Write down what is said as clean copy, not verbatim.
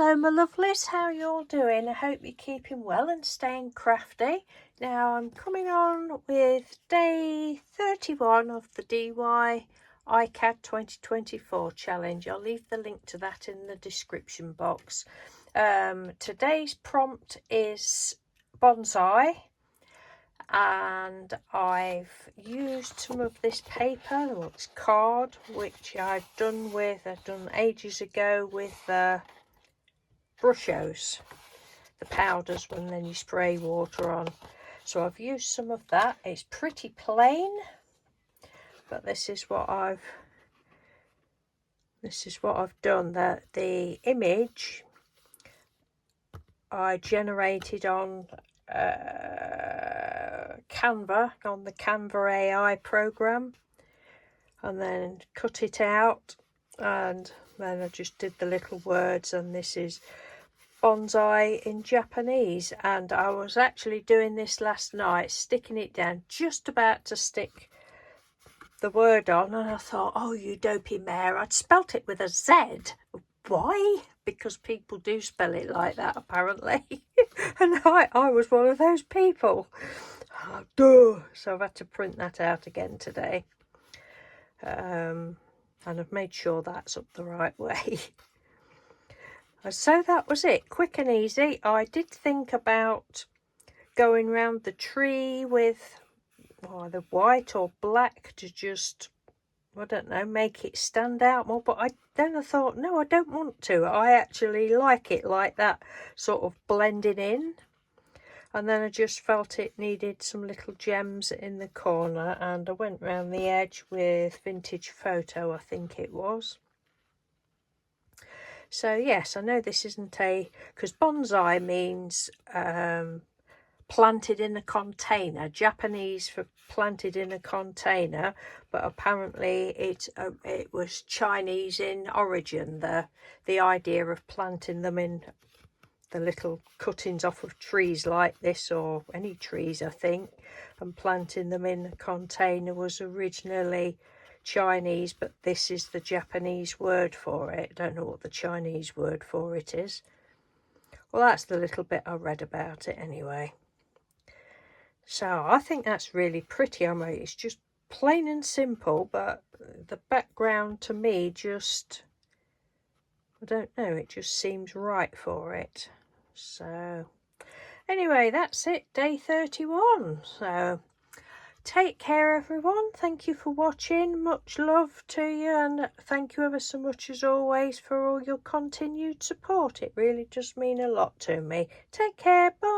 Hello my lovelies, how you all doing? I hope you're keeping well and staying crafty. Now I'm coming on with day 31 of the DY iCAD 2024 challenge. I'll leave the link to that in the description box. Today's prompt is bonsai, and I've used some of this paper, or it's card, which I've done ages ago with brushos, the powders when then you spray water on. So I've used some of that. It's pretty plain, but this is what I've done. The image I generated on Canva, on the Canva AI program, and then cut it out, and then I just did the little words, and this is bonsai in Japanese. And I was actually doing this last night, sticking it down, just about to stick the word on, and I thought, oh you dopey mare, I'd spelt it with a Z. Why? Because people do spell it like that apparently. And I was one of those people. Oh, duh. So I've had to print that out again today, and I've made sure that's up the right way. So that was it, quick and easy. I did think about going round the tree with either white or black to just, I don't know, make it stand out more, but then I thought, no, I don't want to. I actually like it like that, sort of blending in. And then I just felt it needed some little gems in the corner, and I went round the edge with vintage photo, I think it was. So yes, I know this isn't because bonsai means planted in a container, Japanese for planted in a container, but apparently it was Chinese in origin, the idea of planting them in the little cuttings off of trees like this, or any trees I think, and planting them in a container was originally Chinese, but this is the Japanese word for it. I don't know what the Chinese word for it is. Well, that's the little bit I read about it anyway. So I think that's really pretty. I mean, it's just plain and simple, but the background to me just, I don't know, it just seems right for it. So anyway, that's it, day 31. So take care everyone, thank you for watching, much love to you, and thank you ever so much as always for all your continued support. It really does mean a lot to me. Take care, bye.